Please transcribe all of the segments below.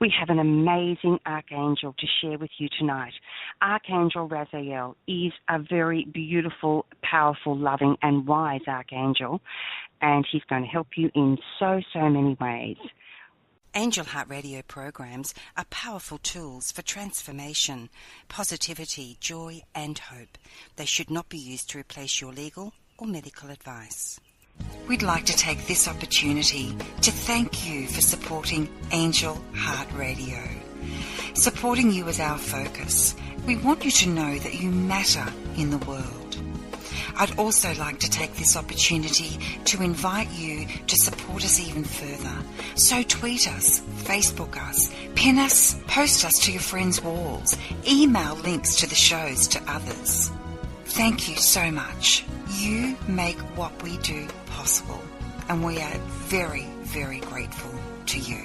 We have an amazing archangel to share with you tonight. Archangel Raziel is a very beautiful, powerful, loving, and wise archangel, and he's going to help you in so many ways. Angel Heart Radio programs are powerful tools for transformation, positivity, joy, and hope. They should not be used to replace your legal or medical advice. We'd like to take this opportunity to thank you for supporting Angel Heart Radio. Supporting you is our focus. We want you to know that you matter in the world. I'd also like to take this opportunity to invite you to support us even further. So tweet us, Facebook us, pin us, post us to your friends' walls, email links to the shows to others. Thank you so much. You make what we do possible, and we are very, very grateful to you.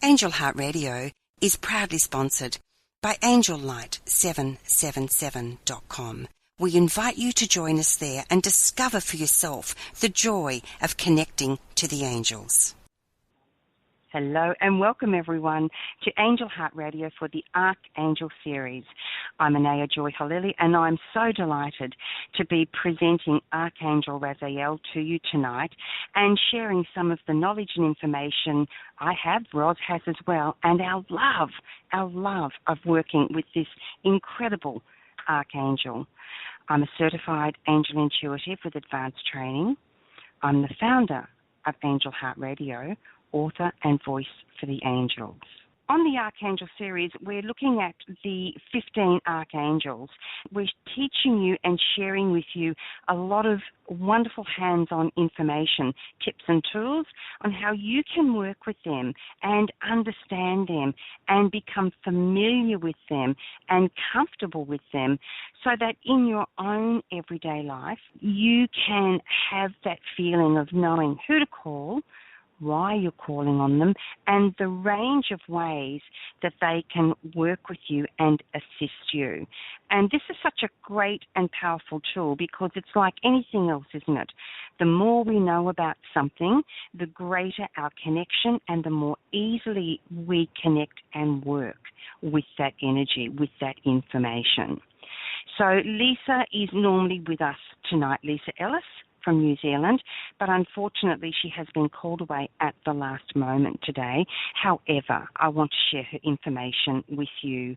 Angel Heart Radio is proudly sponsored by AngelLight777.com. We invite you to join us there and discover for yourself the joy of connecting to the angels. Hello and welcome everyone to Angel Heart Radio for the Archangel Series. I'm Anayah Joy Holilly, and I'm so delighted to be presenting Archangel Raziel to you tonight and sharing some of the knowledge and information I have, Ros has as well, and our love of working with this incredible Archangel. I'm a certified angel intuitive with advanced training. I'm the founder of Angel Heart Radio, author and voice for the angels. On the Archangel series, we're looking at the 15 archangels. We're teaching you and sharing with you a lot of wonderful hands-on information, tips and tools on how you can work with them and understand them and become familiar with them and comfortable with them so that in your own everyday life, you can have that feeling of knowing who to call, why you're calling on them, and the range of ways that they can work with you and assist you. And this is such a great and powerful tool because it's like anything else, isn't it? The more we know about something, the greater our connection and the more easily we connect and work with that energy, with that information. So Leesa is normally with us tonight, Leesa Ellis from New Zealand, but unfortunately she has been called away at the last moment today. However, I want to share her information with you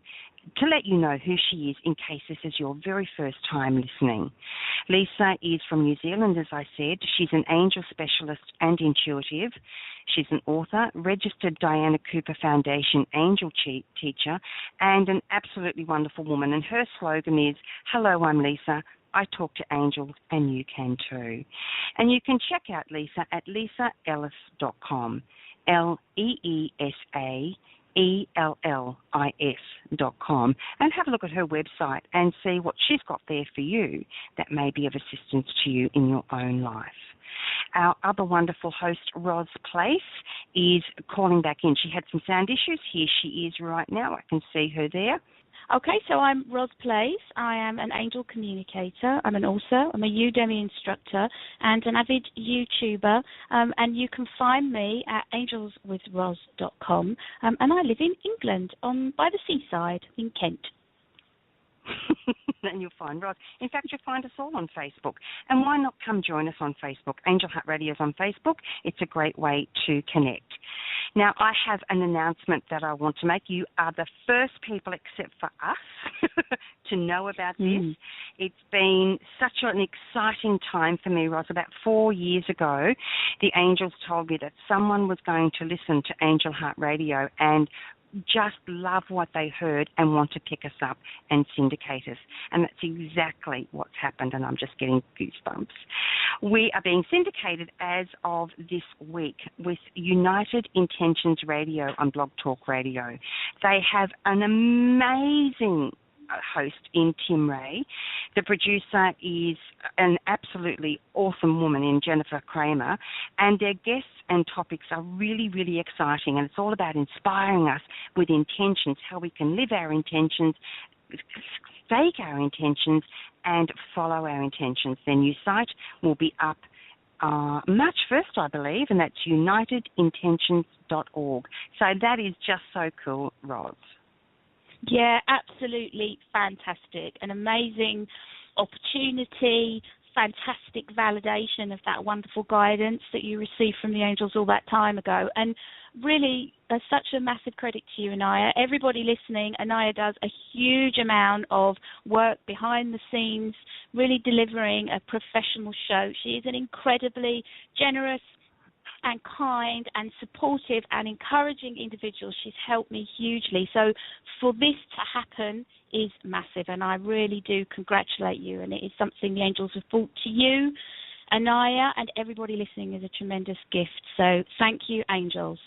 to let you know who she is in case this is your very first time listening. Leesa is from New Zealand, as I said. She's an angel specialist and intuitive. She's an author, registered Diana Cooper Foundation angel teacher, and an absolutely wonderful woman. And her slogan is, "Hello, I'm Leesa. I talk to angels and you can too." And you can check out Leesa at leesaellis.com, LeesaEllis.com, and have a look at her website and see what she's got there for you that may be of assistance to you in your own life. Our other wonderful host, Ros Place, is calling back in. She had some sound issues. Here she is right now. I can see her there. Okay, so I'm Ros Place. I am an angel communicator. I'm an author. I'm a Udemy instructor and an avid YouTuber. And you can find me at angelswithros.com. And I live in England by the seaside in Kent. And you'll find Ros. In fact, you'll find us all on Facebook. And why not come join us on Facebook? Angel Heart Radio is on Facebook. It's a great way to connect. Now, I have an announcement that I want to make. You are the first people, except for us, to know about this. It's been such an exciting time for me, Ros. About 4 years ago, the angels told me that someone was going to listen to Angel Heart Radio and just love what they heard and want to pick us up and syndicate us. And that's exactly what's happened, and I'm just getting goosebumps. We are being syndicated as of this week with United Intentions Radio on Blog Talk Radio. They have an amazing host in Tim Ray. The producer is an absolutely awesome woman in Jennifer Kramer, and their guests and topics are really, really exciting, and it's all about inspiring us with intentions, how we can live our intentions, stake our intentions, and follow our intentions. Their new site will be up March 1st, I believe, and that's unitedintentions.org. So that is just so cool, Ros. Yeah, absolutely fantastic. An amazing opportunity, fantastic validation of that wonderful guidance that you received from the angels all that time ago. And really, such a massive credit to you, Anayah. Everybody listening, Anayah does a huge amount of work behind the scenes, really delivering a professional show. She is an incredibly generous and kind and supportive and encouraging individual. She's helped me hugely. So for this to happen is massive, and I really do congratulate you, and it is something the angels have brought to you, Anayah, and everybody listening is a tremendous gift. So thank you, angels.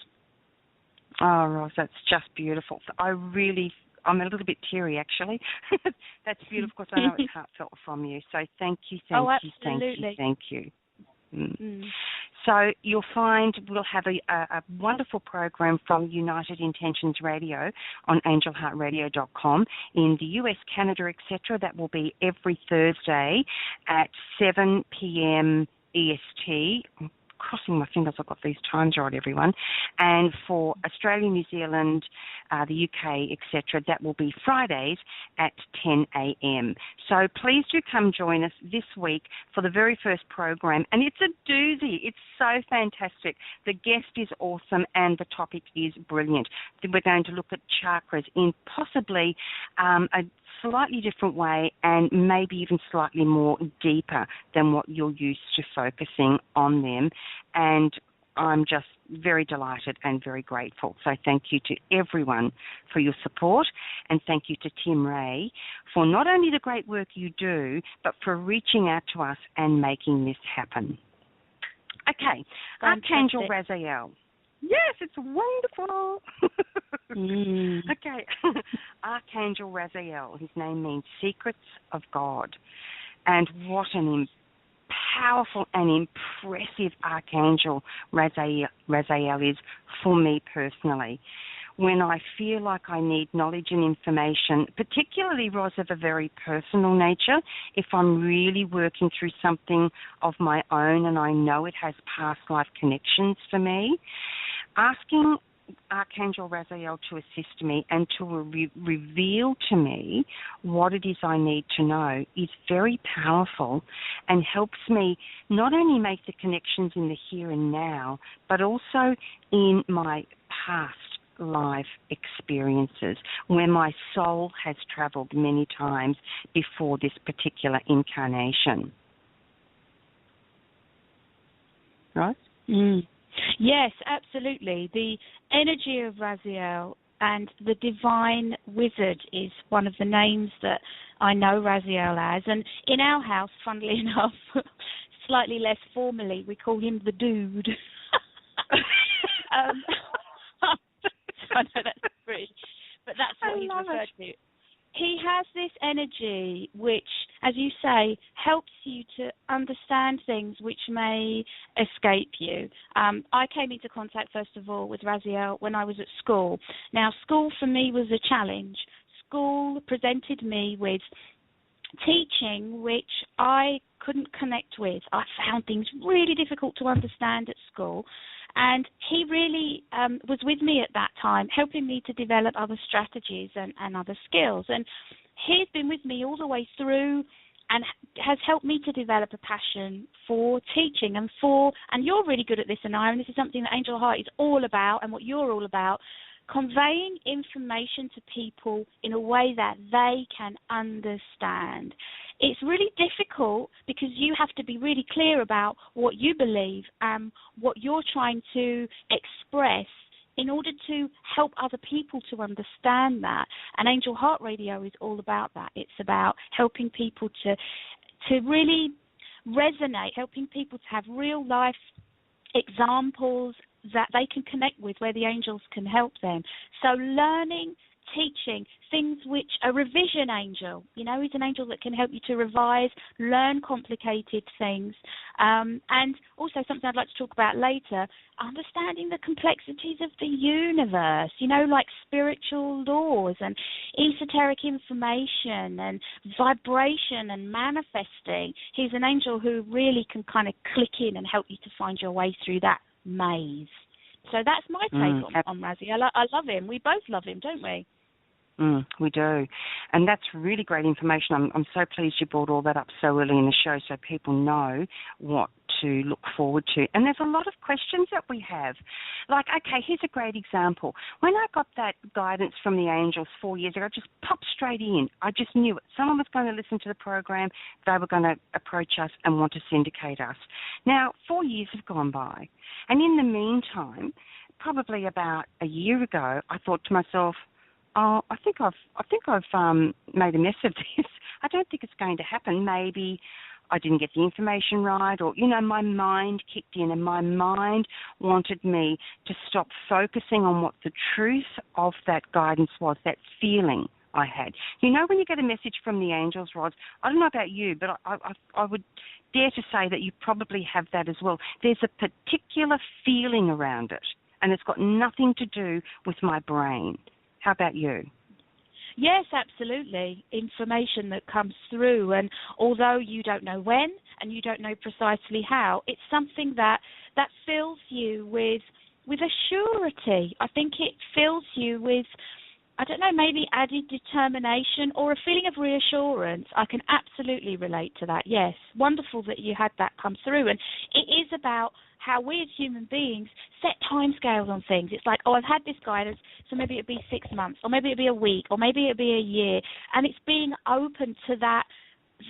Oh, Ros, that's just beautiful. I'm a little bit teary, actually. That's beautiful because I know it's heartfelt from you. So thank you. So you'll find we'll have a wonderful program from United Intentions Radio on angelheartradio.com in the US, Canada, etc. That will be every Thursday at 7 p.m. EST. I'm crossing my fingers I've got these times right, everyone. And for Australia, New Zealand, the UK, etc., that will be Fridays at 10 a.m. So please do come join us this week for the very first program. And it's a doozy. It's so fantastic. The guest is awesome and the topic is brilliant. We're going to look at chakras in possibly a slightly different way and maybe even slightly more deeper than what you're used to focusing on them. And I'm just very delighted and very grateful. So thank you to everyone for your support, and thank you to Tim Ray for not only the great work you do, but for reaching out to us and making this happen. Okay, Archangel Raziel. Yes, it's wonderful. Okay, Archangel Raziel. His name means Secrets of God. And what an powerful and impressive Archangel Raziel is for me personally. When I feel like I need knowledge and information, particularly, Ros, of a very personal nature, if I'm really working through something of my own and I know it has past life connections for me, asking Archangel Raziel to assist me and to reveal to me what it is I need to know is very powerful and helps me not only make the connections in the here and now, but also in my past life experiences where my soul has traveled many times before this particular incarnation. Right? Yes, absolutely. The energy of Raziel and the divine wizard is one of the names that I know Raziel as. And in our house, funnily enough, slightly less formally, we call him the dude. I know that's pretty, but that's what he's referred to. He has this energy which, as you say, helps you to understand things which may escape you. I came into contact, first of all, with Raziel when I was at school. Now, school for me was a challenge. School presented me with teaching which I couldn't connect with. I found things really difficult to understand at school. And he really was with me at that time, helping me to develop other strategies and other skills. And he's been with me all the way through and has helped me to develop a passion for teaching and you're really good at this, Anayah, and this is something that Angel Heart is all about and what you're all about, conveying information to people in a way that they can understand. It's really difficult because you have to be really clear about what you believe and what you're trying to express in order to help other people to understand that. And Angel Heart Radio is all about that. It's about helping people to really resonate, helping people to have real life examples that they can connect with where the angels can help them. So learning teaching, things which a revision angel, is an angel that can help you to revise, learn complicated things. And also something I'd like to talk about later, understanding the complexities of the universe, like spiritual laws and esoteric information and vibration and manifesting. He's an angel who really can kind of click in and help you to find your way through that maze. So that's my take on Raziel. I love him. We both love him, don't we? We do. And that's really great information. I'm so pleased you brought all that up so early in the show so people know what to look forward to. And there's a lot of questions that we have. Like, okay, here's a great example. When I got that guidance from the angels 4 years ago, I just popped straight in. I just knew it. Someone was going to listen to the program. They were going to approach us and want to syndicate us. Now, 4 years have gone by. And in the meantime, probably about a year ago, I thought to myself, I think I've made a mess of this. I don't think it's going to happen. Maybe I didn't get the information right, or, my mind kicked in and my mind wanted me to stop focusing on what the truth of that guidance was, that feeling I had. When you get a message from the angels, Rod, I don't know about you, but I would dare to say that you probably have that as well. There's a particular feeling around it, and it's got nothing to do with my brain. How about you? Yes, absolutely. Information that comes through, and although you don't know when and you don't know precisely how, it's something that fills you with a surety. I think it fills you with, maybe added determination or a feeling of reassurance. I can absolutely relate to that, yes. Wonderful that you had that come through. And it is about how we as human beings set timescales on things. It's like, I've had this guidance, so maybe it'll be 6 months, or maybe it'll be a week, or maybe it'll be a year. And it's being open to that,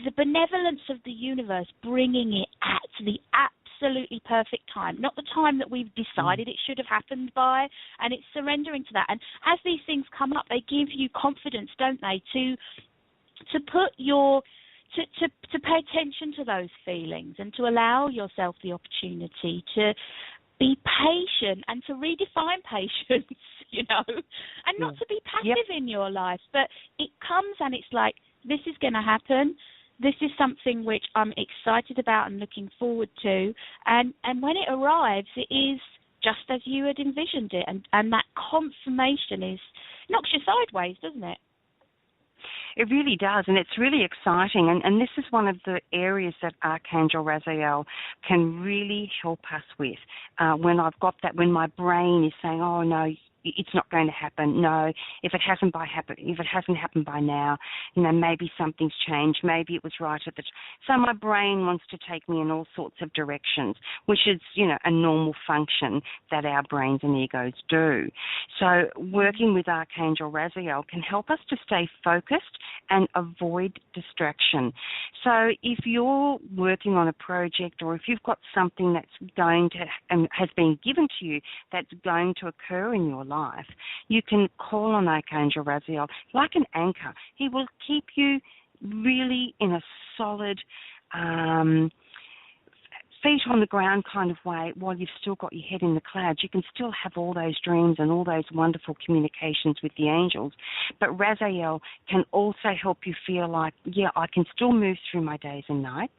the benevolence of the universe, bringing it at the absolutely perfect time, not the time that we've decided it should have happened by, and it's surrendering to that. And as these things come up, they give you confidence, don't they, to put your... To pay attention to those feelings and to allow yourself the opportunity to be patient and to redefine patience, and not to be passive in your life. But it comes and it's like, this is going to happen. This is something which I'm excited about and looking forward to. And when it arrives, it is just as you had envisioned it. And that confirmation knocks you sideways, doesn't it? It really does, and it's really exciting. And this is one of the areas that Archangel Raziel can really help us with. When I've got that, when my brain is saying, oh, no, it's not going to happen. No, if it hasn't happened by now, maybe something's changed. Maybe it was right at the So my brain wants to take me in all sorts of directions, which is, a normal function that our brains and egos do. So working with Archangel Raziel can help us to stay focused and avoid distraction. So if you're working on a project, or if you've got something that's going to and has been given to you that's going to occur in your life, you can call on Archangel Raziel like an anchor. He will keep you really in a solid feet on the ground kind of way while you've still got your head in the clouds. You can still have all those dreams and all those wonderful communications with the angels. But Raziel can also help you feel like, I can still move through my days and nights,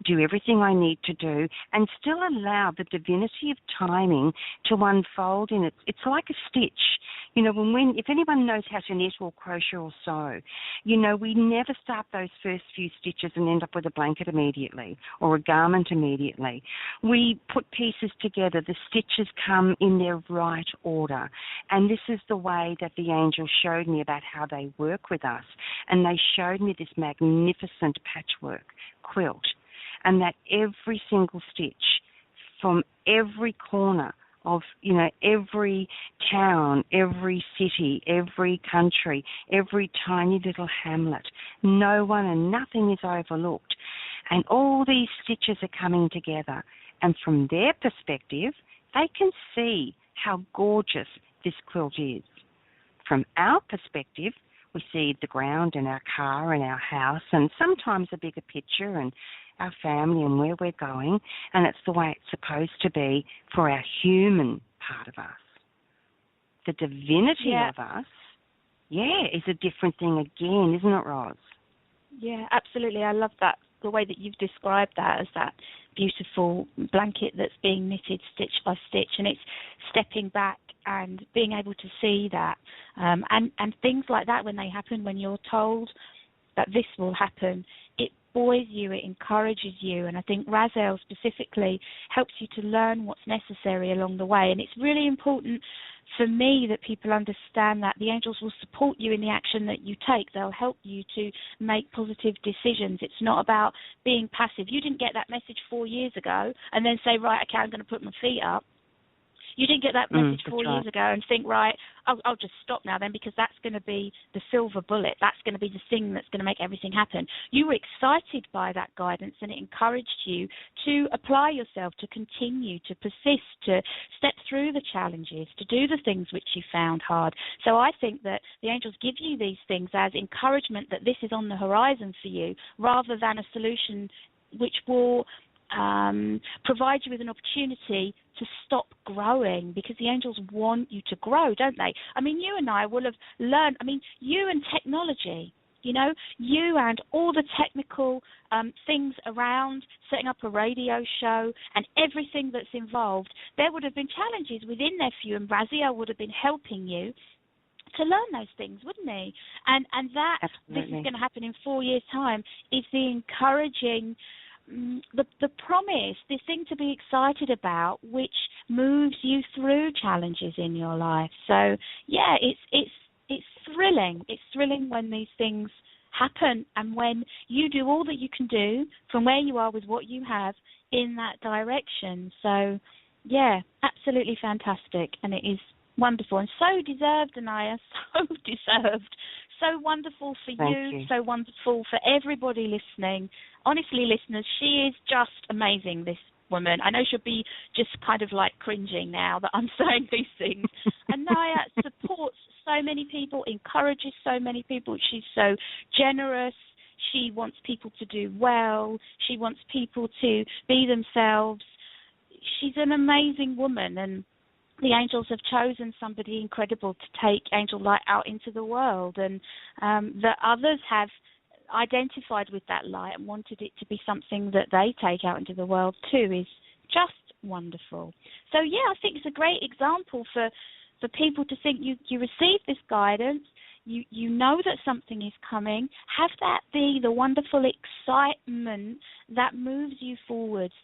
do everything I need to do, and still allow the divinity of timing to unfold in it. It's like a stitch. If anyone knows how to knit or crochet or sew, we never start those first few stitches and end up with a blanket immediately or a garment immediately. We put pieces together. The stitches come in their right order. And this is the way that the angels showed me about how they work with us. And they showed me this magnificent patchwork quilt. And that every single stitch from every corner of, every town, every city, every country, every tiny little hamlet, no one and nothing is overlooked. And all these stitches are coming together. And from their perspective, they can see how gorgeous this quilt is. From our perspective, we see the ground and our car and our house and sometimes a bigger picture and our family and where we're going, and it's the way it's supposed to be for our human part of us. The divinity of us, is a different thing again, isn't it, Ros? Yeah, absolutely. I love that, the way that you've described that as that beautiful blanket that's being knitted stitch by stitch, and it's stepping back and being able to see that. And things like that, when they happen, when you're told that this will happen, it buoys you, it encourages you, and I think Raziel specifically helps you to learn what's necessary along the way. And it's really important for me that people understand that the angels will support you in the action that you take. They'll help you to make positive decisions. It's not about being passive. You didn't get that message 4 years ago and then say, right, okay, I'm going to put my feet up. You didn't get that message 4 years ago and think, right, I'll just stop now then, because that's going to be the silver bullet. That's going to be the thing that's going to make everything happen. You were excited by that guidance, and it encouraged you to apply yourself, to continue, to persist, to step through the challenges, to do the things which you found hard. So I think that the angels give you these things as encouragement that this is on the horizon for you, rather than a solution which will provide you with an opportunity to stop growing, because the angels want you to grow, don't they? I mean, you and I will have learned, you and technology, you and all the technical things around setting up a radio show and everything that's involved, there would have been challenges within there for you, and Raziel would have been helping you to learn those things, wouldn't he? And that Absolutely. This is going to happen in 4 years' time is the encouraging, the promise, this thing to be excited about, which moves you through challenges in your life. So yeah, it's thrilling. It's thrilling when these things happen, and when you do all that you can do from where you are with what you have in that direction. So yeah, absolutely fantastic, and it is wonderful and so deserved, Anayah, so deserved. So wonderful for you, so wonderful for everybody listening. Honestly, listeners, she is just amazing, this woman. I know she'll be just kind of like cringing now that I'm saying these things. Anayah supports so many people, encourages so many people. She's so generous. She wants people to do well. She wants people to be themselves. She's an amazing woman, and the angels have chosen somebody incredible to take angel light out into the world, and that others have identified with that light and wanted it to be something that they take out into the world too is just wonderful. So yeah, I think it's a great example for people to think you receive this guidance, you know that something is coming, have that be the wonderful excitement that moves you forwards.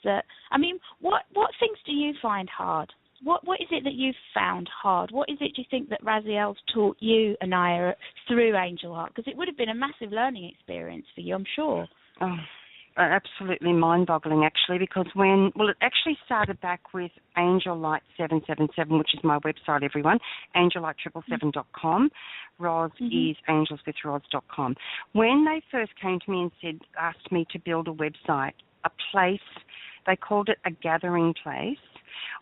What things do you find hard? What is it that you've found hard? What is it, do you think, that Raziel's taught you, Anayah, through Angel Art? Because it would have been a massive learning experience for you, I'm sure. Oh, absolutely mind-boggling, actually, because it actually started back with Angel Light 777, which is my website, everyone, angellight777.com. Ros is angelswithros.com. When they first came to me and asked me to build a website, a place, they called it a gathering place,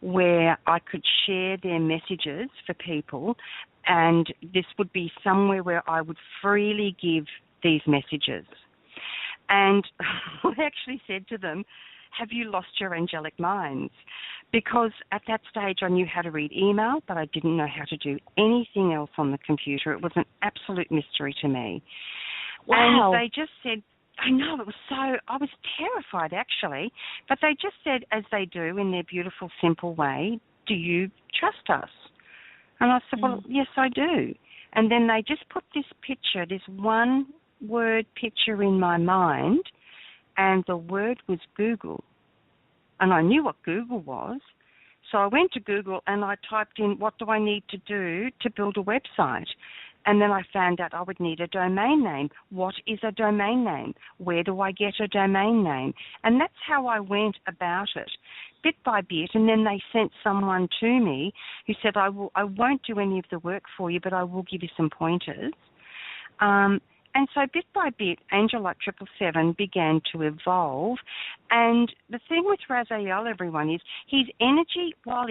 where I could share their messages for people, and this would be somewhere where I would freely give these messages. And I actually said to them, have you lost your angelic minds? Because at that stage I knew how to read email, but I didn't know how to do anything else on the computer. It was an absolute mystery to me. Wow. And they just said, I know, I was terrified actually, but they just said, as they do in their beautiful, simple way, do you trust us? And I said, well, yes, I do. And then they just put this picture, this one-word picture in my mind, and the word was Google. And I knew what Google was. So I went to Google and I typed in, what do I need to do to build a website? And then I found out I would need a domain name. What is a domain name? Where do I get a domain name? And that's how I went about it, bit by bit. And then they sent someone to me who said, I won't do any of the work for you, but I will give you some pointers. And so bit by bit, Angel Light 777 began to evolve. And the thing with Raziel, everyone, is his energy, while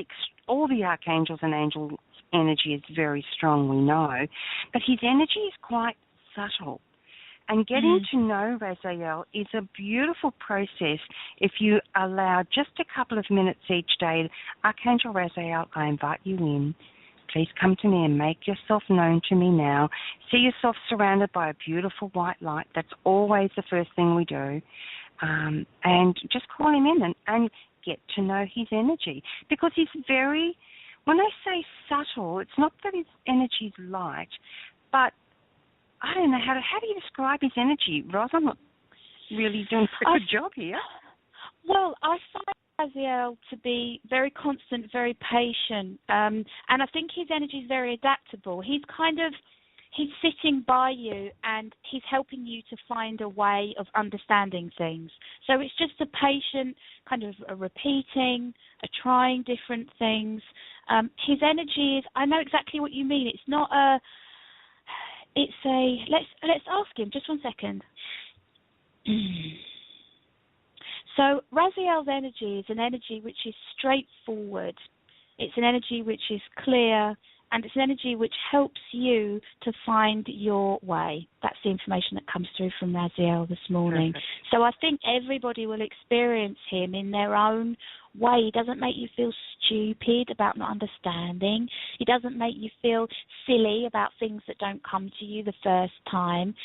all the archangels and angels' energy is very strong, we know, but his energy is quite subtle. And getting to know Raziel is a beautiful process if you allow just a couple of minutes each day. Archangel Raziel, I invite you in please come to me and make yourself known to me now. See yourself surrounded by a beautiful white light. That's always the first thing we do. And just call him in and get to know his energy. Because he's very, when I say subtle, it's not that his energy is light, but I don't know, how do you describe his energy? Ros, I'm not really doing a pretty good job here. Well, I find Raziel to be very constant, very patient, and I think his energy is very adaptable. He's sitting by you and he's helping you to find a way of understanding things. So it's just a patient kind of a repeating, a trying different things. His energy is, I know exactly what you mean. It's not a, it's a, let's ask him, just one second. So Raziel's energy is an energy which is straightforward. It's an energy which is clear, and it's an energy which helps you to find your way. That's the information that comes through from Raziel this morning. Perfect. So I think everybody will experience him in their own way. He doesn't make you feel stupid about not understanding. He doesn't make you feel silly about things that don't come to you the first time.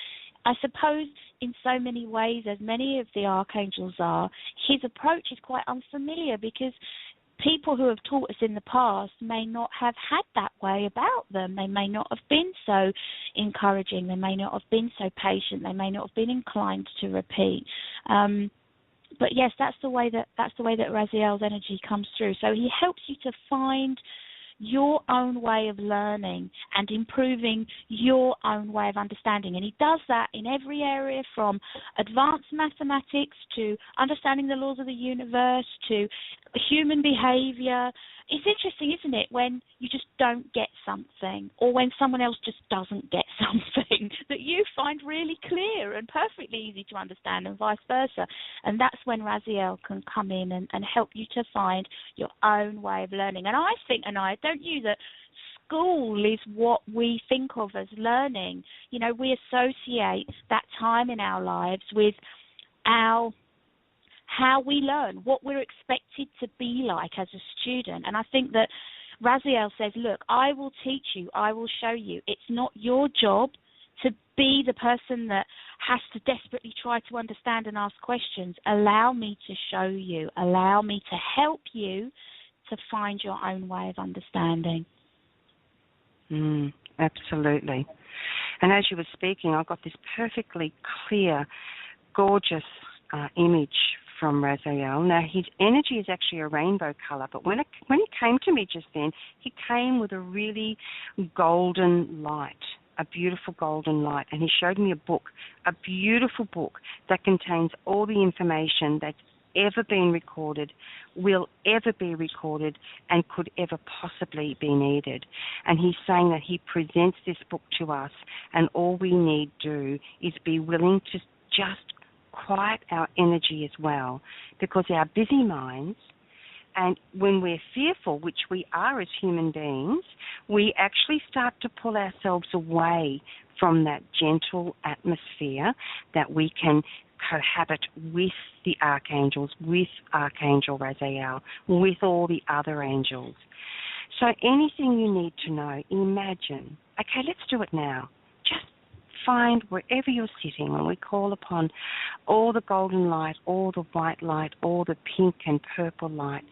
I suppose in so many ways, as many of the archangels are, his approach is quite unfamiliar because people who have taught us in the past may not have had that way about them. They may not have been so encouraging. They may not have been so patient. They may not have been inclined to repeat. But yes, that's the way that Raziel's energy comes through. So he helps you to find your own way of learning and improving your own way of understanding. And he does that in every area, from advanced mathematics to understanding the laws of the universe to human behavior. It's interesting, isn't it, when you just don't get something, or when someone else just doesn't get something that you find really clear and perfectly easy to understand, and vice versa. And that's when Raziel can come in and help you to find your own way of learning. And I think, Anayah, don't you, that school is what we think of as learning. You know, we associate that time in our lives with how we learn, what we're expected to be like as a student. And I think that Raziel says, look, I will teach you, I will show you. It's not your job to be the person that has to desperately try to understand and ask questions. Allow me to show you. Allow me to help you to find your own way of understanding. Absolutely. And as you were speaking, I got this perfectly clear, gorgeous image from Raziel. Now, his energy is actually a rainbow color, but when he came to me just then, he came with a really golden light, a beautiful golden light, and he showed me a book, a beautiful book that contains all the information that's ever been recorded, will ever be recorded, and could ever possibly be needed. And he's saying that he presents this book to us, and all we need do is be willing to just quiet our energy as well, because our busy minds, and when we're fearful, which we are as human beings, we actually start to pull ourselves away from that gentle atmosphere that we can cohabit with the archangels, with Archangel Raziel, with all the other angels. So anything you need to know, imagine. Okay, let's do it now. Just find wherever you're sitting, and we call upon all the golden light, all the white light, all the pink and purple light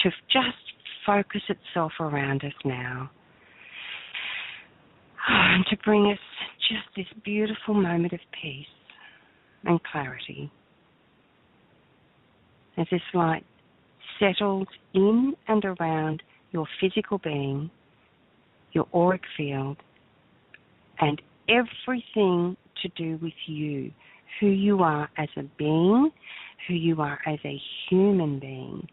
to just focus itself around us now, and to bring us just this beautiful moment of peace and clarity as this light settles in and around your physical being, your auric field, and everything to do with you, who you are as a being, who you are as a human being.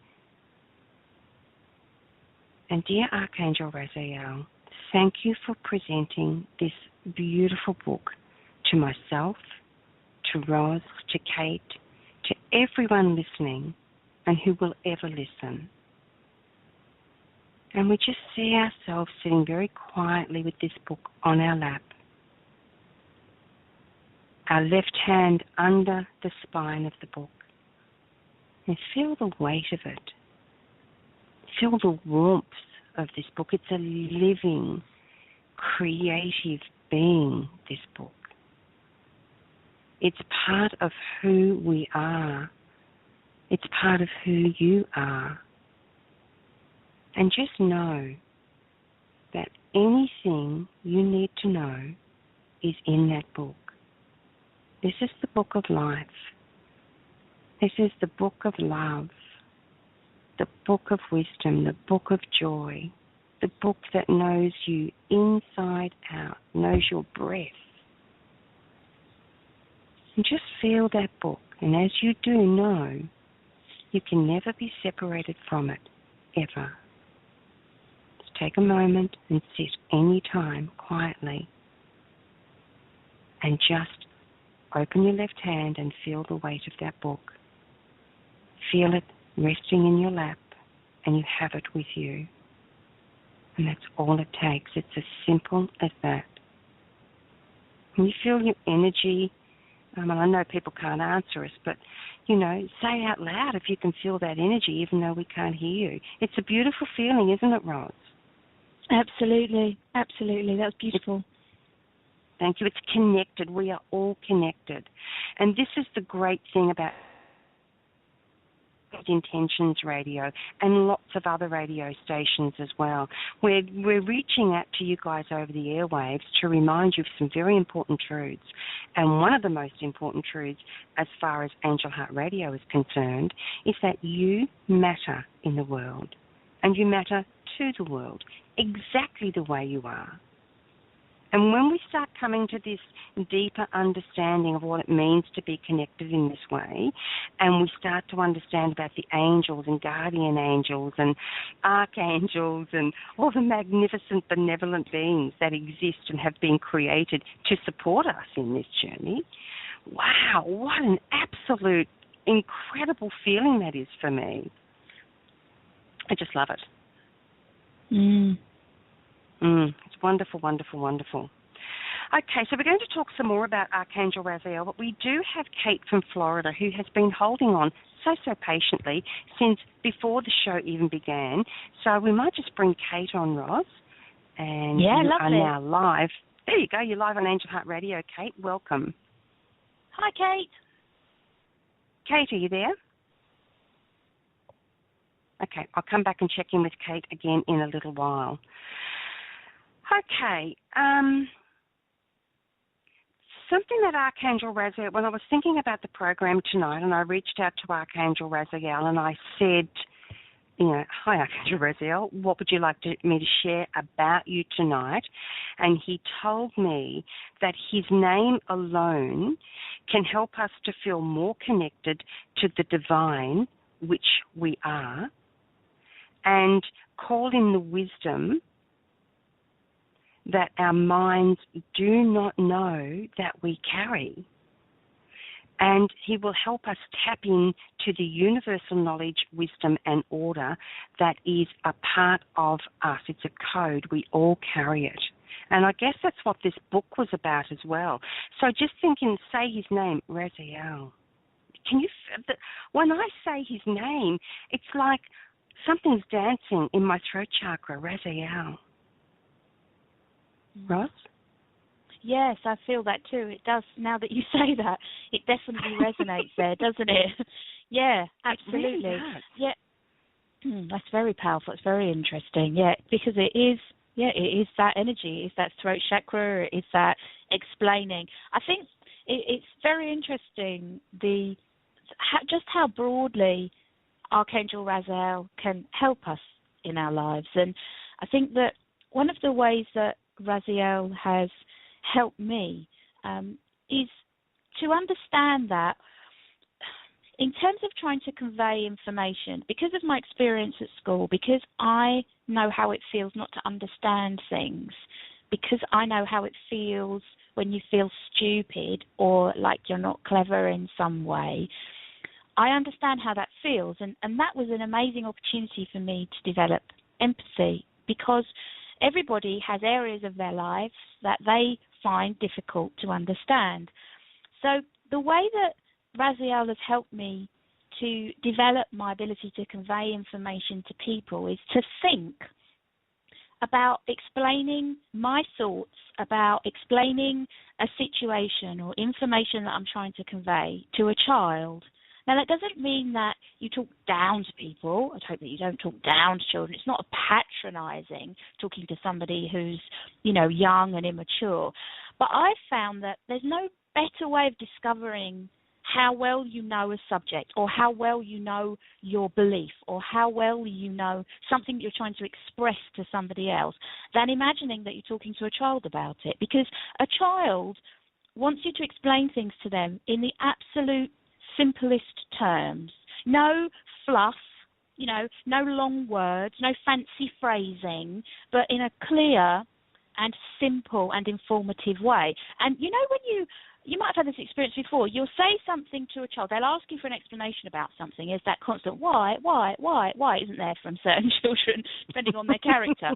And dear Archangel Raziel, thank you for presenting this beautiful book to myself, to Ros, to Kate, to everyone listening and who will ever listen. And we just see ourselves sitting very quietly with this book on our lap, our left hand under the spine of the book, and feel the weight of it. Feel the warmth of this book. It's a living, creative being, this book. It's part of who we are. It's part of who you are. And just know that anything you need to know is in that book. This is the book of life. This is the book of love, the book of wisdom, the book of joy, the book that knows you inside out, knows your breath. And just feel that book. And as you do know, you can never be separated from it, ever. Just take a moment and sit any time quietly and just open your left hand and feel the weight of that book. Feel it resting in your lap, and you have it with you. And that's all it takes. It's as simple as that. When you feel your energy, and I know people can't answer us, but, say out loud if you can feel that energy, even though we can't hear you. It's a beautiful feeling, isn't it, Ros? Absolutely. Absolutely. That's beautiful. Thank you. It's connected. We are all connected. And this is the great thing about Intentions Radio and lots of other radio stations as well. We're reaching out to you guys over the airwaves to remind you of some very important truths. And one of the most important truths as far as Angel Heart Radio is concerned is that you matter in the world, and you matter to the world exactly the way you are. And when we start coming to this deeper understanding of what it means to be connected in this way, and we start to understand about the angels and guardian angels and archangels and all the magnificent benevolent beings that exist and have been created to support us in this journey, wow, what an absolute incredible feeling that is for me. I just love it. It's wonderful, wonderful, wonderful. Okay, so we're going to talk some more about Archangel Raziel, but we do have Kate from Florida who has been holding on so patiently since before the show even began. So we might just bring Kate on, Ros. And you are now live. There you go, you're live on Angel Heart Radio. Kate, welcome. Hi, Kate. Kate, are you there? Okay, I'll come back and check in with Kate again in a little while. Okay, something that Archangel Raziel, when I was thinking about the program tonight, and I reached out to Archangel Raziel and I said, hi Archangel Raziel, what would you like me to share about you tonight? And he told me that his name alone can help us to feel more connected to the divine, which we are, and call in the wisdom that our minds do not know that we carry. And he will help us tap into the universal knowledge, wisdom, and order that is a part of us. It's a code. We all carry it. And I guess that's what this book was about as well. So just thinking, say his name, Raziel. When I say his name, it's like something's dancing in my throat chakra, Raziel. Ros? Yes, I feel that too. It does. Now that you say that, it definitely resonates there, doesn't it? Yeah, absolutely. It really yeah, that's very powerful. It's very interesting. Yeah, because it is that energy. It's that throat chakra. It's that explaining. I think it's very interesting just how broadly Archangel Raziel can help us in our lives, and I think that one of the ways that Raziel has helped me is to understand that in terms of trying to convey information, because of my experience at school, because I know how it feels not to understand things, because I know how it feels when you feel stupid or like you're not clever in some way, I understand how that feels, and that was an amazing opportunity for me to develop empathy, because everybody has areas of their lives that they find difficult to understand. So the way that Raziel has helped me to develop my ability to convey information to people is to think about explaining my thoughts, about explaining a situation or information that I'm trying to convey to a child. Now, that doesn't mean that you talk down to people. I hope that you don't talk down to children. It's not patronising, talking to somebody who's, young and immature. But I've found that there's no better way of discovering how well you know a subject, or how well you know your belief, or how well you know something you're trying to express to somebody else, than imagining that you're talking to a child about it. Because a child wants you to explain things to them in the absolute simplest terms. No fluff, no long words, no fancy phrasing, but in a clear and simple and informative way. And when you might have had this experience before, you'll say something to a child, they'll ask you for an explanation about something. Is that constant why isn't there from certain children, depending on their character.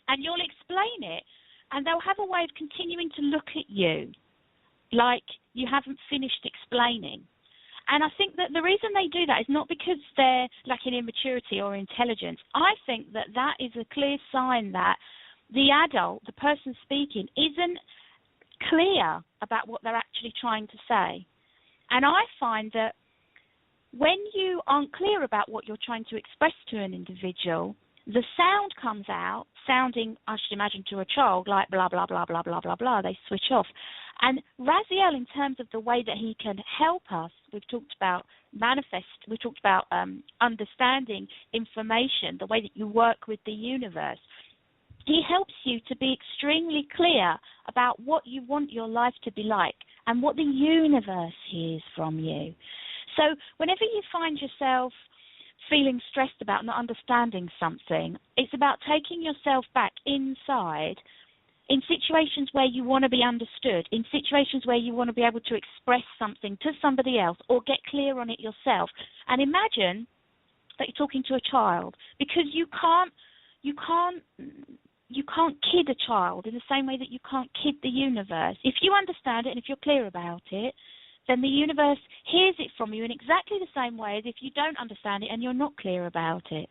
And you'll explain it, and they'll have a way of continuing to look at you like you haven't finished explaining. And I think that the reason they do that is not because they're lacking immaturity or intelligence. I think that is a clear sign that the adult, the person speaking, isn't clear about what they're actually trying to say. And I find that when you aren't clear about what you're trying to express to an individual, the sound comes out sounding, I should imagine, to a child like blah, blah, blah, blah, blah, blah, blah. They switch off. And Raziel, in terms of the way that he can help us, we've talked about we've talked about understanding information, the way that you work with the universe. He helps you to be extremely clear about what you want your life to be like and what the universe hears from you. So whenever you find yourself feeling stressed about not understanding something, it's about taking yourself back inside in situations where you want to be understood, in situations where you want to be able to express something to somebody else or get clear on it yourself. And imagine that you're talking to a child, because you can't kid a child in the same way that you can't kid the universe. If you understand it and if you're clear about it, then the universe hears it from you in exactly the same way as if you don't understand it and you're not clear about it.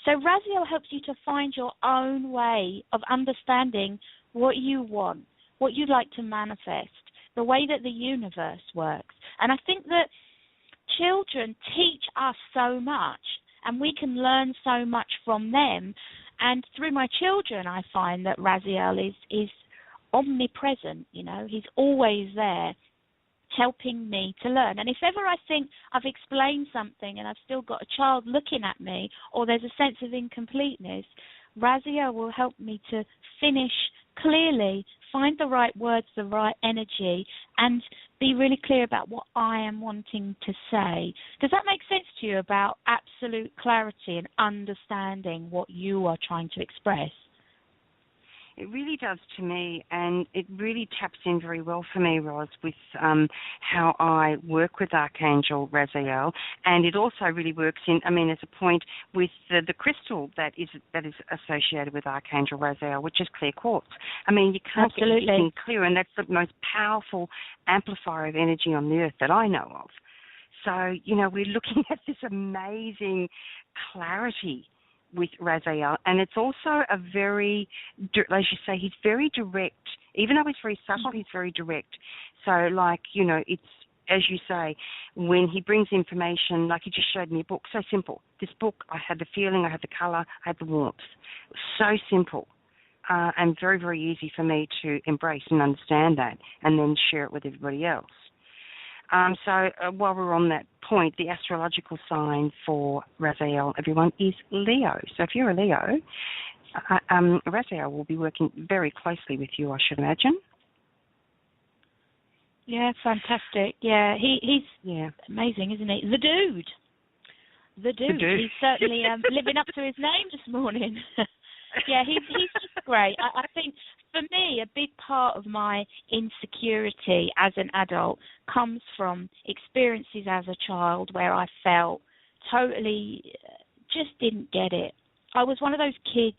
So Raziel helps you to find your own way of understanding what you want, what you'd like to manifest, the way that the universe works. And I think that children teach us so much, and we can learn so much from them. And through my children, I find that Raziel is omnipresent. He's always there, helping me to learn. And if ever I think I've explained something and I've still got a child looking at me, or there's a sense of incompleteness, Raziel will help me to finish clearly, find the right words, the right energy, and be really clear about what I am wanting to say. Does that make sense to you about absolute clarity and understanding what you are trying to express? It really does to me, and it really taps in very well for me, Ros, with how I work with Archangel Raziel, and it also really works as a point with the crystal that is associated with Archangel Raziel, which is clear quartz. You can't get anything clearer, and that's the most powerful amplifier of energy on the earth that I know of. So, we're looking at this amazing clarity with Raziel, and it's also a very, as you say, he's very direct. Even though he's very subtle, he's very direct. So, it's, as you say, when he brings information, like he just showed me a book, so simple. This book, I had the feeling, I had the colour, I had the warmth. So simple, and very, very easy for me to embrace and understand that, and then share it with everybody else. While we're on that point, the astrological sign for Raziel, everyone, is Leo. So if you're a Leo, Raziel will be working very closely with you, I should imagine. Yeah, fantastic. Yeah, he's amazing, isn't he? The dude. He's certainly living up to his name this morning. Yeah, he's just great. I think, for me, a big part of my insecurity as an adult comes from experiences as a child where I felt totally just didn't get it. I was one of those kids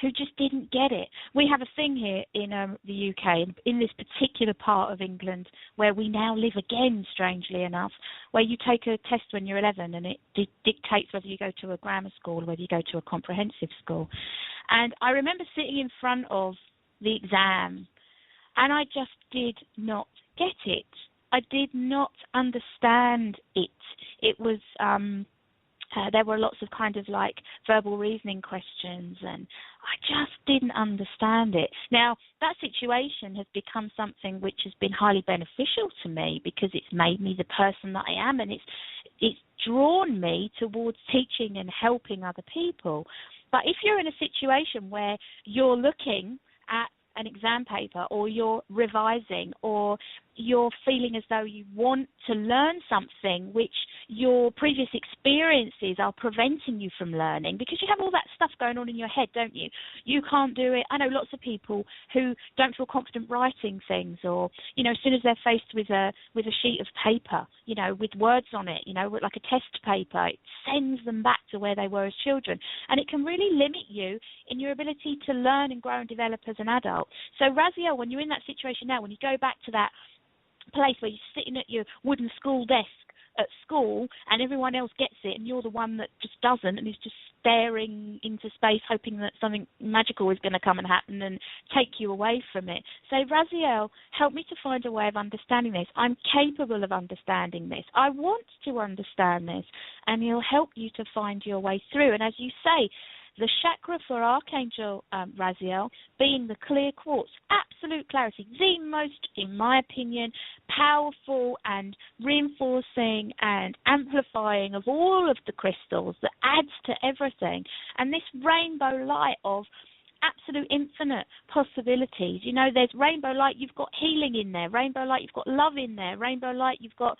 who just didn't get it. We have a thing here in the UK, in this particular part of England, where we now live again, strangely enough, where you take a test when you're 11 and it dictates whether you go to a grammar school or whether you go to a comprehensive school. And I remember sitting in front of the exam, and I just did not get it. I did not understand it. It was there were lots of kind of like verbal reasoning questions, and I just didn't understand it. Now, that situation has become something which has been highly beneficial to me because it's made me the person that I am, and it's drawn me towards teaching and helping other people. But if you're in a situation where you're looking at an exam paper, or you're revising, or you're feeling as though you want to learn something which your previous experiences are preventing you from learning, because you have all that stuff going on in your head, don't you? You can't do it. I know lots of people who don't feel confident writing things, or, you know, as soon as they're faced with a sheet of paper, you know, with words on it, you know, like a test paper, it sends them back to where they were as children. And it can really limit you in your ability to learn and grow and develop as an adult. So, Raziel, when you're in that situation now, when you go back to that place where you're sitting at your wooden school desk at school and everyone else gets it and you're the one that just doesn't and is just staring into space hoping that something magical is going to come and happen and take you away from it. So, Raziel, help me to find a way of understanding this. I'm capable of understanding this. I want to understand this. And he'll help you to find your way through. And as you say, the chakra for Archangel Raziel being the clear quartz, absolute clarity, the most, in my opinion, powerful and reinforcing and amplifying of all of the crystals that adds to everything. And this rainbow light of absolute infinite possibilities. You know, there's rainbow light, you've got healing in there. Rainbow light, you've got love in there. Rainbow light, you've got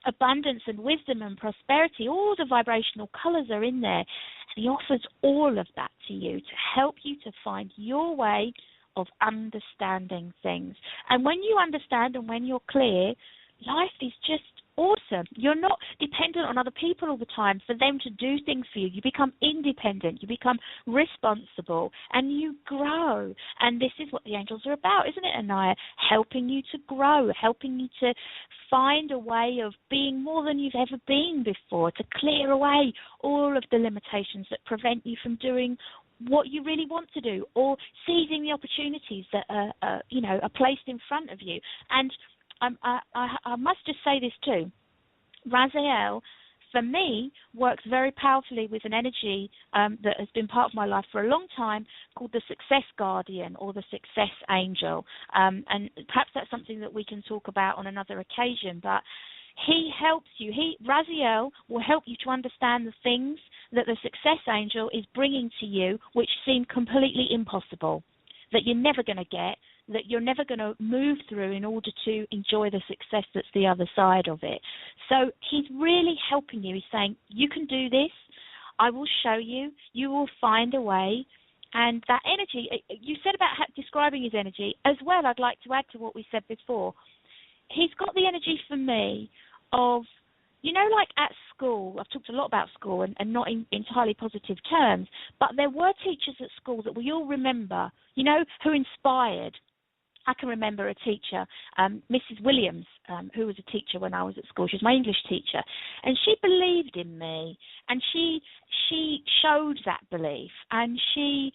abundance and wisdom and prosperity. All the vibrational colours are in there. And he offers all of that to you to help you to find your way of understanding things. And when you understand and when you're clear, life is just awesome. You're not dependent on other people all the time for them to do things for you. You become independent. You become responsible and you grow. And this is what the angels are about, isn't it, Anayah? Helping you to grow, helping you to find a way of being more than you've ever been before, to clear away all of the limitations that prevent you from doing what you really want to do, or seizing the opportunities that are placed in front of you. And I must just say this too. Raziel, for me, works very powerfully with an energy that has been part of my life for a long time called the Success Guardian or the Success Angel. And perhaps that's something that we can talk about on another occasion. But he helps you. Raziel will help you to understand the things that the Success Angel is bringing to you which seem completely impossible, that you're never going to get, that you're never going to move through in order to enjoy the success that's the other side of it. So he's really helping you. He's saying, you can do this. I will show you. You will find a way. And that energy, you said about describing his energy. As well, I'd like to add to what we said before. He's got the energy for me of, you know, like at school, I've talked a lot about school and not in entirely positive terms, but there were teachers at school that we all remember, you know, who inspired. I can remember a teacher, Mrs. Williams, who was a teacher when I was at school. She was my English teacher. And she believed in me, and she showed that belief, and she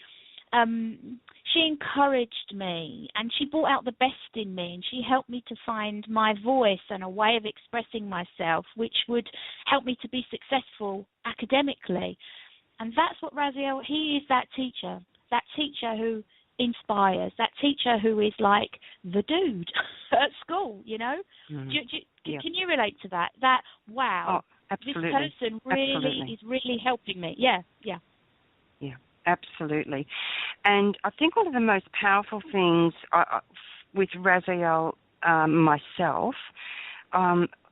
encouraged me, and she brought out the best in me, and she helped me to find my voice and a way of expressing myself which would help me to be successful academically. And that's what Raziel, he is that teacher who inspires, that teacher who is like the dude at school, you know? Mm-hmm. Can you relate to that? That, wow, this person really is really helping me. Yeah. Absolutely. And I think one of the most powerful things with Raziel myself,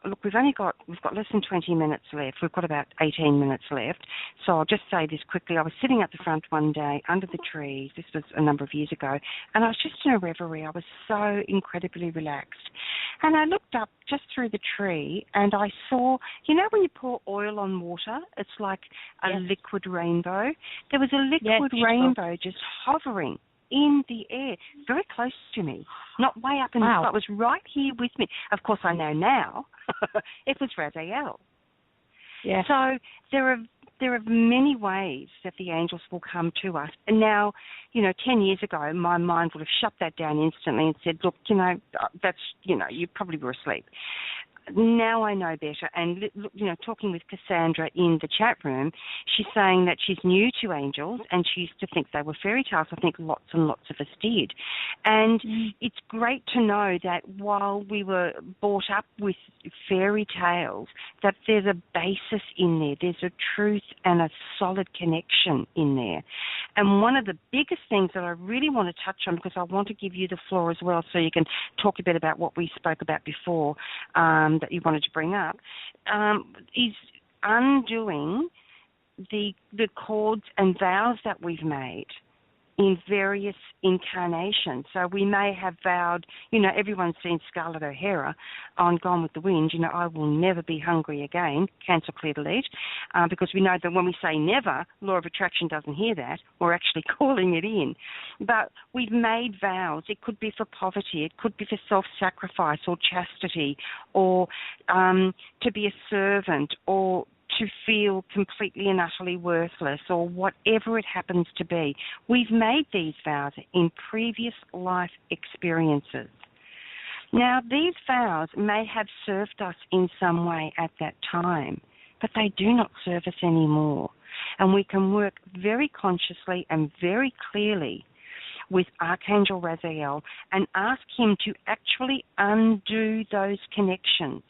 look, we've got less than 20 minutes left. We've got about 18 minutes left. So I'll just say this quickly. I was sitting at the front one day under the trees. This was a number of years ago. And I was just in a reverie. I was so incredibly relaxed. And I looked up just through the tree and I saw, you know when you pour oil on water, it's like a liquid rainbow. There was a liquid rainbow just hovering in the air, very close to me, not way up in the sky. It was right here with me. Of course, I know now it was Raziel. Yeah. So there are there are many ways that the angels will come to us. And now, 10 years ago, my mind would have shut that down instantly and said, look, that's, you probably were asleep. Now I know better. And, talking with Cassandra in the chat room, she's saying that she's new to angels and she used to think they were fairy tales. I think lots and lots of us did. And it's great to know that while we were brought up with fairy tales, that there's a basis in there. There's a truth and a solid connection in there. And one of the biggest things that I really want to touch on, because I want to give you the floor as well so you can talk a bit about what we spoke about before, that you wanted to bring up, is undoing the cords and vows that we've made in various incarnations. So we may have vowed, everyone's seen Scarlett O'Hara on Gone with the Wind, I will never be hungry again, cancel clear delete, because we know that when we say never, law of attraction doesn't hear that. We're actually calling it in. But we've made vows. It could be for poverty. It could be for self-sacrifice or chastity or to be a servant or to feel completely and utterly worthless or whatever it happens to be. We've made these vows in previous life experiences. Now, these vows may have served us in some way at that time, but they do not serve us anymore. And we can work very consciously and very clearly with Archangel Raziel and ask him to actually undo those connections.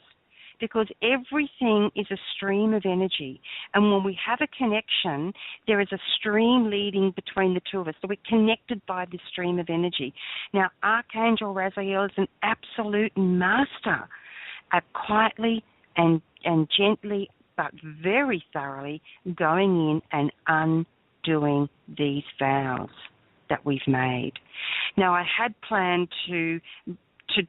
Because everything is a stream of energy. And when we have a connection, there is a stream leading between the two of us. So we're connected by this stream of energy. Now, Archangel Raziel is an absolute master at quietly and gently, but very thoroughly going in and undoing these vows that we've made. Now, I had planned to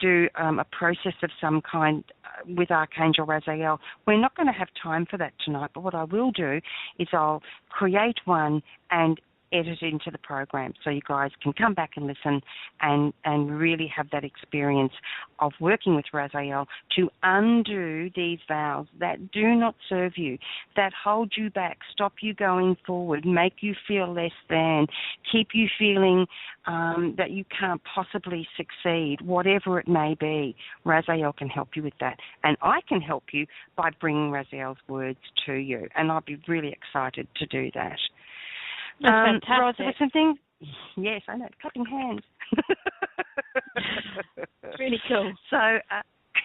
do a process of some kind with Archangel Raziel. We're not going to have time for that tonight, but what I will do is I'll create one and edit it into the program so you guys can come back and listen and really have that experience of working with Raziel to undo these vows that do not serve you, that hold you back, stop you going forward, make you feel less than, keep you feeling that you can't possibly succeed, whatever it may be. Raziel can help you with that. And I can help you by bringing Raziel's words to you. And I'll be really excited to do that. That's fantastic. Ros, there were some things. Yes, I know. Clapping hands. It's really cool. So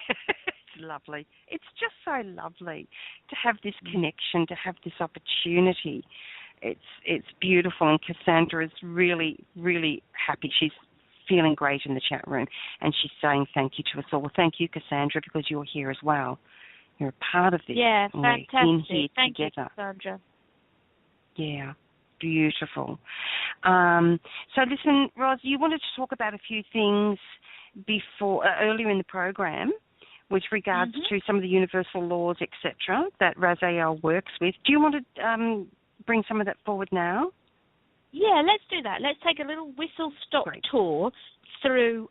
it's lovely. It's just so lovely to have this connection, to have this opportunity. It's beautiful, and Cassandra is really, really happy. She's feeling great in the chat room, and she's saying thank you to us all. Well, thank you, Cassandra, because you're here as well. You're a part of this. Yeah, fantastic. We're in here thank together. you, Cassandra. Yeah. Beautiful. So listen, Ros, you wanted to talk about a few things before earlier in the program with regards to some of the universal laws, etc., that Raziel works with. Do you want to bring some of that forward now? Yeah, let's do that. Let's take a little whistle-stop tour through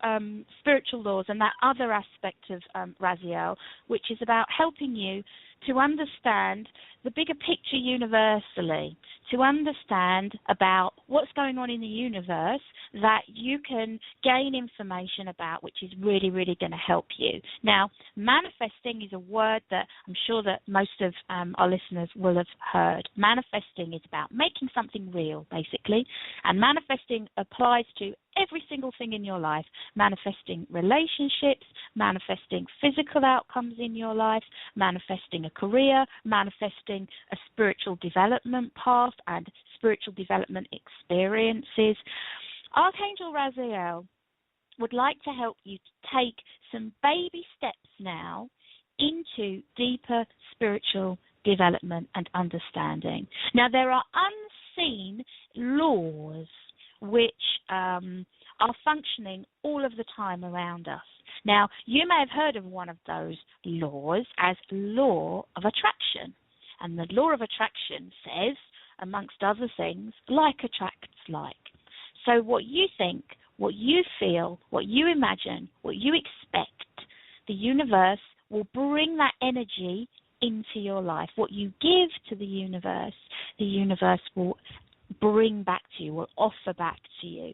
spiritual laws and that other aspect of Raziel, which is about helping you to understand the bigger picture universally, to understand about what's going on in the universe that you can gain information about, which is really, really going to help you. Now, manifesting is a word that I'm sure that most of our listeners will have heard. Manifesting is about making something real, basically, and manifesting applies to every single thing in your life, manifesting relationships, manifesting physical outcomes in your life, manifesting a career, manifesting a spiritual development path and spiritual development experiences. Archangel Raziel would like to help you to take some baby steps now into deeper spiritual development and understanding. Now, there are unseen laws which are functioning all of the time around us. Now, you may have heard of one of those laws as law of attraction. And the law of attraction says, amongst other things, like attracts like. So what you think, what you feel, what you imagine, what you expect, the universe will bring that energy into your life. What you give to the universe the universe will bring back to you, will offer back to you.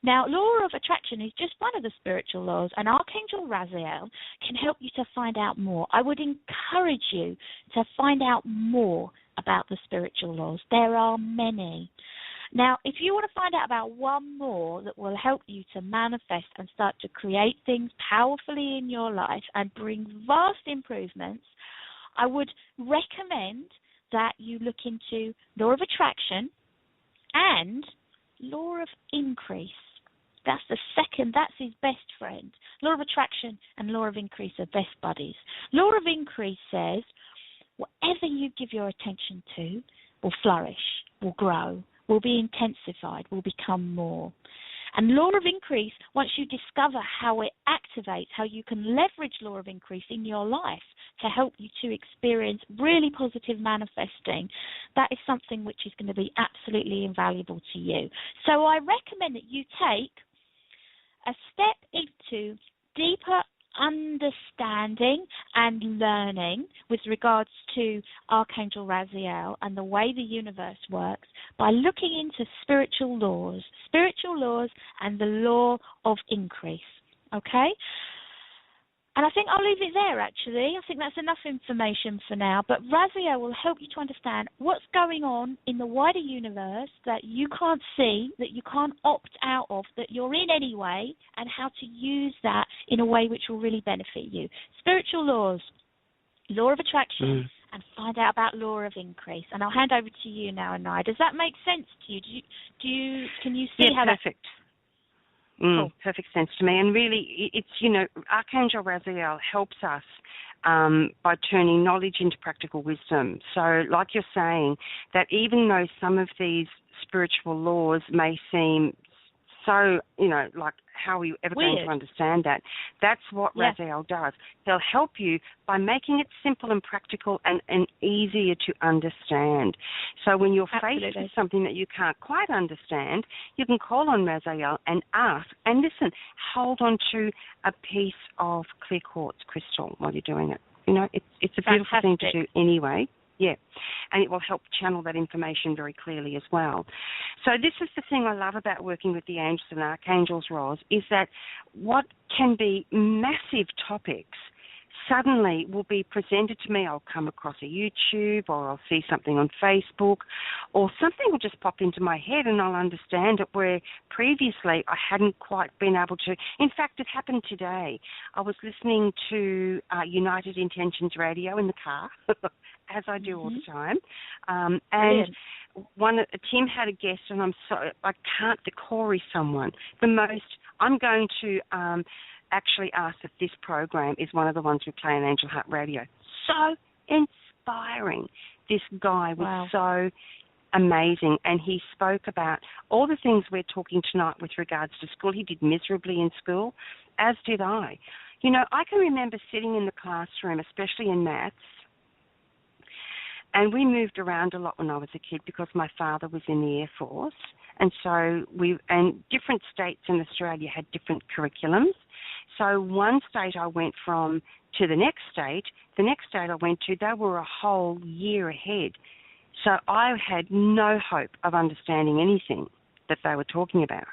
Now, law of attraction is just one of the spiritual laws, and Archangel Raziel can help you to find out more. I would encourage you to find out more about the spiritual laws. There are many. Now, if you want to find out about one more that will help you to manifest and start to create things powerfully in your life and bring vast improvements, I would recommend that you look into law of attraction and law of increase. That's the second, that's his best friend. Law of attraction and law of increase are best buddies. Law of increase says whatever you give your attention to will flourish, will grow, will be intensified, will become more. And law of increase, once you discover how it activates, how you can leverage law of increase in your life to help you to experience really positive manifesting, that is something which is going to be absolutely invaluable to you. So I recommend that you take a step into deeper understanding and learning with regards to Archangel Raziel and the way the universe works by looking into spiritual laws and the law of increase, okay? And I think I'll leave it there, actually. I think that's enough information for now. But Raziel will help you to understand what's going on in the wider universe that you can't see, that you can't opt out of, that you're in anyway, and how to use that in a way which will really benefit you. Spiritual laws, law of attraction, and find out about law of increase. And I'll hand over to you now, Anayah. Does that make sense to you? Can you see how perfect. Cool. Perfect sense to me. And really, it's, Archangel Raziel helps us by turning knowledge into practical wisdom. So like you're saying, that even though some of these spiritual laws may seem so, like how are you ever going to understand that? That's what Raziel does. He'll help you by making it simple and practical and easier to understand. So when you're faced with something that you can't quite understand, you can call on Raziel and ask. And listen, hold on to a piece of clear quartz crystal while you're doing it. It's a beautiful thing to do anyway. Yeah, and it will help channel that information very clearly as well. So this is the thing I love about working with the angels and archangels, Ros, is that what can be massive topics suddenly will be presented to me. I'll come across a YouTube or I'll see something on Facebook or something will just pop into my head and I'll understand it where previously I hadn't quite been able to. In fact, it happened today. I was listening to United Intentions Radio in the car, as I do all the time, and Tim had a guest, and I can't decore someone. I'm going to actually ask if this program is one of the ones we play on Angel Heart Radio. So inspiring. This guy was so amazing, and he spoke about all the things we're talking tonight with regards to school. He did miserably in school, as did I. I can remember sitting in the classroom, especially in maths, and we moved around a lot when I was a kid because my father was in the Air Force, and so different states in Australia had different curriculums. So one state I went from to the next state I went to, they were a whole year ahead. So I had no hope of understanding anything that they were talking about.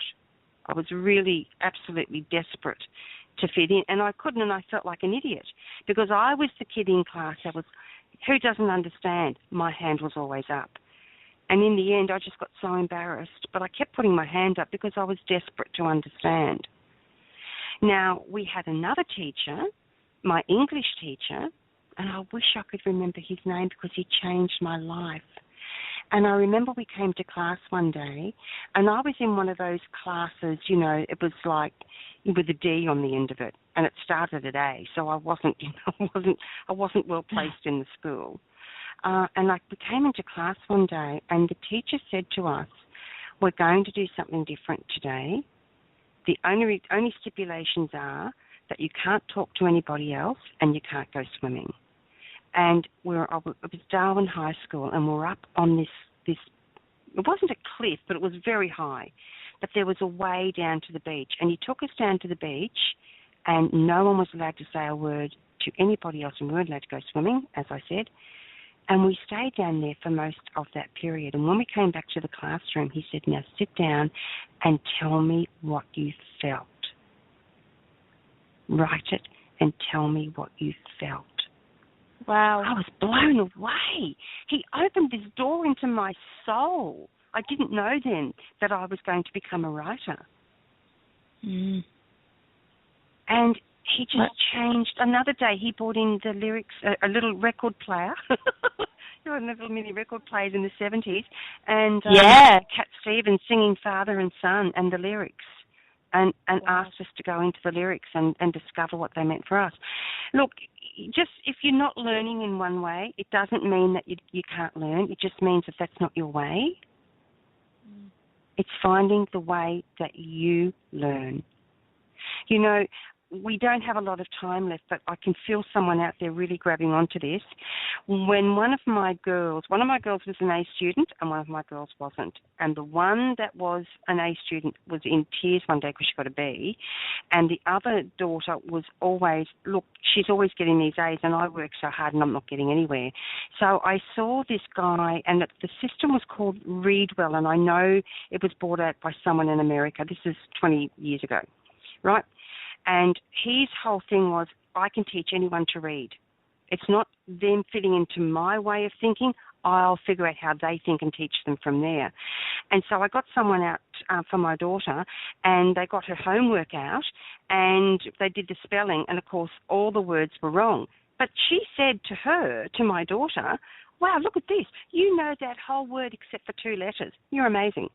I was really absolutely desperate to fit in, and I couldn't, and I felt like an idiot because I was the kid in class that was, who doesn't understand? My hand was always up. And in the end, I just got so embarrassed, but I kept putting my hand up because I was desperate to understand. Now, we had another teacher, my English teacher, and I wish I could remember his name because he changed my life. And I remember we came to class one day, and I was in one of those classes, it was like with a D on the end of it, and it started at A, so I wasn't well placed in the school. And we came into class one day, and the teacher said to us, "We're going to do something different today. The only stipulations are that you can't talk to anybody else and you can't go swimming." And it was Darwin High School, and we're up on this. It wasn't a cliff, but it was very high. But there was a way down to the beach, and he took us down to the beach, and no one was allowed to say a word to anybody else, and we weren't allowed to go swimming, as I said. And we stayed down there for most of that period. And when we came back to the classroom, he said, now sit down and tell me what you felt. Write it and tell me what you felt. Wow. I was blown away. He opened this door into my soul. I didn't know then that I was going to become a writer. Mm. And he just changed. Another day he brought in the lyrics, a little record player. There were little mini record players in the 70s. And Cat Stevens singing Father and Son and the lyrics. And asked us to go into the lyrics and discover what they meant for us. Look, just if you're not learning in one way, it doesn't mean that you can't learn. It just means that that's not your way. Mm. It's finding the way that you learn. You know, we don't have a lot of time left, but I can feel someone out there really grabbing onto this. When one of my girls was an A student and one of my girls wasn't. And the one that was an A student was in tears one day because she got a B. And the other daughter was always, look, she's always getting these A's and I work so hard and I'm not getting anywhere. So I saw this guy, and the system was called Read Well, and I know it was brought out by someone in America. This is 20 years ago, right? And his whole thing was, I can teach anyone to read. It's not them fitting into my way of thinking. I'll figure out how they think and teach them from there. And so I got someone out for my daughter, and they got her homework out, and they did the spelling, and, of course, all the words were wrong. But she said to my daughter, wow, look at this. You know that whole word except for 2 letters. You're amazing.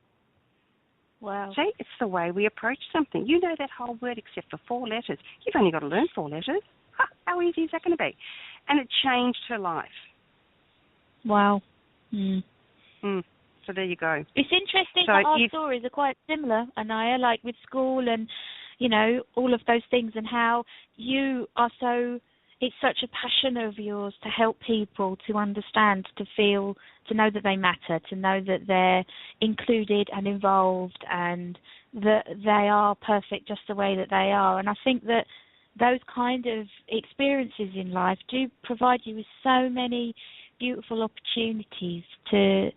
Wow. See, it's the way we approach something. You know that whole word except for 4 letters. You've only got to learn 4 letters. How easy is that going to be? And it changed her life. Wow. Mm. So there you go. It's interesting that our stories are quite similar, Anayah, like with school and, you know, all of those things, and how you are so, it's such a passion of yours to help people to understand, to feel, to know that they matter, to know that they're included and involved and that they are perfect just the way that they are. And I think that those kind of experiences in life do provide you with so many beautiful opportunities to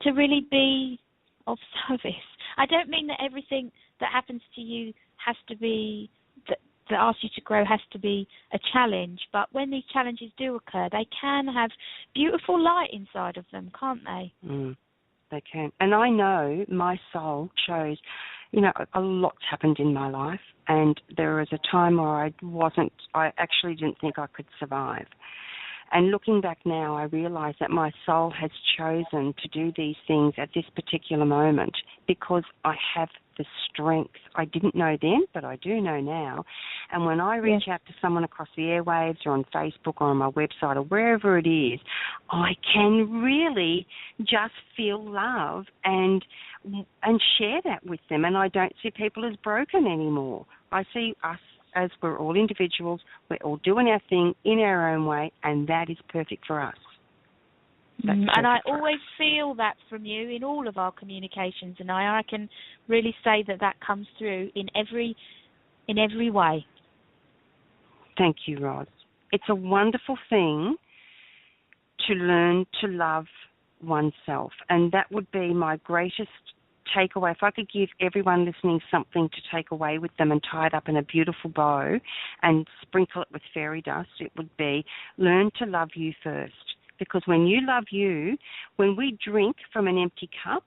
really be of service. I don't mean that everything that happens to you has to be, that asks you to grow has to be a challenge, but when these challenges do occur, they can have beautiful light inside of them, can't they? They can. And I know my soul chose, you know, a lot's happened in my life, and there was a time where I actually didn't think I could survive. And looking back now, I realise that my soul has chosen to do these things at this particular moment because I have the strength. I didn't know then, but I do know now. And when I reach out to someone across the airwaves or on Facebook or on my website or wherever it is, I can really just feel love and share that with them. And I don't see people as broken anymore. I see us as we're all individuals, we're all doing our thing in our own way, and that is perfect for us. And I always feel that from you in all of our communications, and I can really say that comes through in every way. Thank you, Ros. It's a wonderful thing to learn to love oneself, and that would be my greatest takeaway. If I could give everyone listening something to take away with them and tie it up in a beautiful bow and sprinkle it with fairy dust, it would be learn to love you first. Because when you love you, when we drink from an empty cup,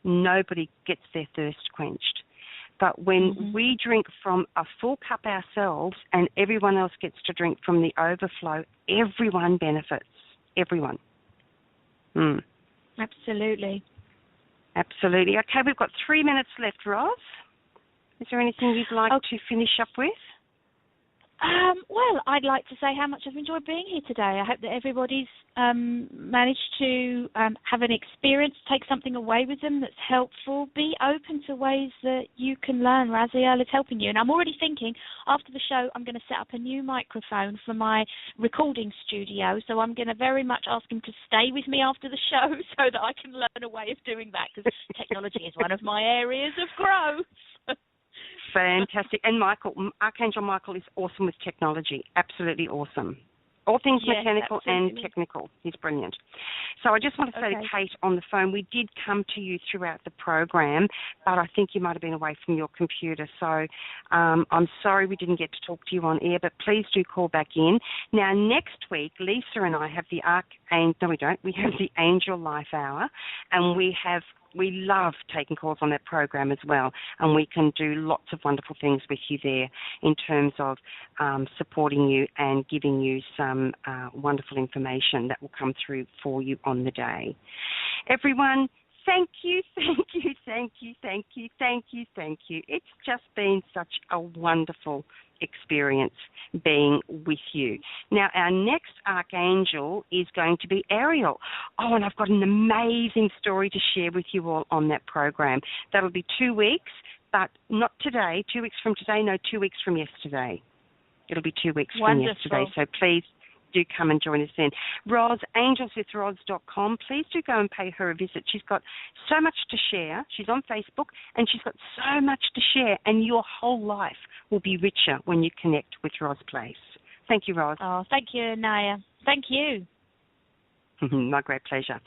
nobody gets their thirst quenched. But when we drink from a full cup ourselves and everyone else gets to drink from the overflow, everyone benefits. Everyone. Absolutely. Absolutely. Okay, we've got 3 minutes left, Ros. Is there anything you'd like to finish up with? Well, I'd like to say how much I've enjoyed being here today. I hope that everybody's managed to have an experience, take something away with them that's helpful. Be open to ways that you can learn. Raziel is helping you. And I'm already thinking, after the show, I'm going to set up a new microphone for my recording studio. So I'm going to very much ask him to stay with me after the show so that I can learn a way of doing that, because technology is one of my areas of growth. Fantastic. And Michael, Archangel Michael is awesome with technology. Absolutely awesome. All things Yes, mechanical absolutely. and technical. He's brilliant. So I just want to say to Kate on the phone, we did come to you throughout the program, but I think you might have been away from your computer. So I'm sorry we didn't get to talk to you on air, but please do call back in. Now, next week, Leesa and I have the no, we don't. We have the Angel Life Hour, and we love taking calls on that program as well, and we can do lots of wonderful things with you there in terms of supporting you and giving you some wonderful information that will come through for you on the day. Everyone, thank you, thank you, thank you, thank you, thank you, thank you. It's just been such a wonderful experience being with you. Now, our next archangel is going to be Ariel. Oh, and I've got an amazing story to share with you all on that program. That'll be 2 weeks, but not today. 2 weeks from today, no, 2 weeks from yesterday. It'll be 2 weeks from yesterday, so please do come and join us then. Ros, angelswithros.com. Please do go and pay her a visit. She's got so much to share. She's on Facebook, and she's got so much to share, and your whole life will be richer when you connect with Ros Place. Thank you, Ros. Oh, thank you, Anayah. Thank you. My great pleasure.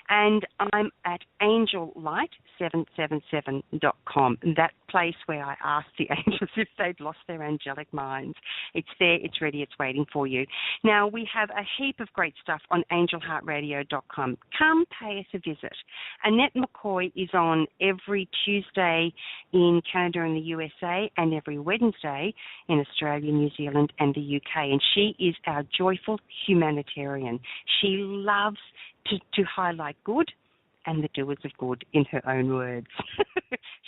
And I'm at angellight777.com, that place where I ask the angels if they've lost their angelic minds. It's there, it's ready, it's waiting for you. Now, we have a heap of great stuff on angelheartradio.com. Come pay us a visit. Annette McCoy is on every Tuesday in Canada and the USA and every Wednesday in Australia, New Zealand, and the UK. And she is our joyful humanitarian. She loves to highlight good and the doers of good in her own words.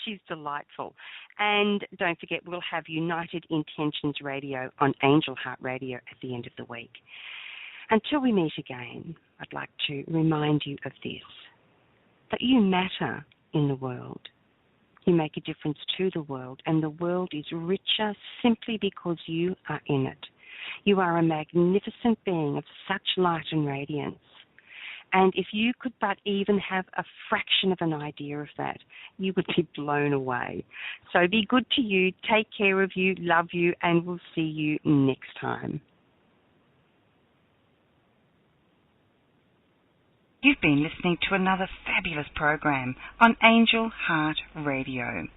She's delightful. And don't forget, we'll have United Intentions Radio on Angel Heart Radio at the end of the week. Until we meet again, I'd like to remind you of this, that you matter in the world. You make a difference to the world, and the world is richer simply because you are in it. You are a magnificent being of such light and radiance. And if you could but even have a fraction of an idea of that, you would be blown away. So be good to you, take care of you, love you, and we'll see you next time. You've been listening to another fabulous program on Angel Heart Radio.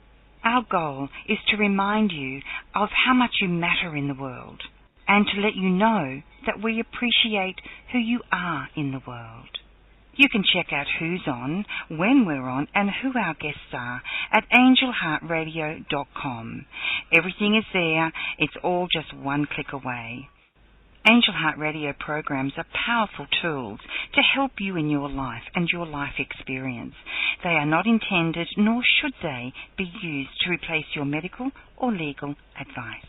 Our goal is to remind you of how much you matter in the world, and to let you know that we appreciate who you are in the world. You can check out who's on, when we're on, and who our guests are at angelheartradio.com. Everything is there. It's all just one click away. Angel Heart Radio programs are powerful tools to help you in your life and your life experience. They are not intended, nor should they, be used to replace your medical or legal advice.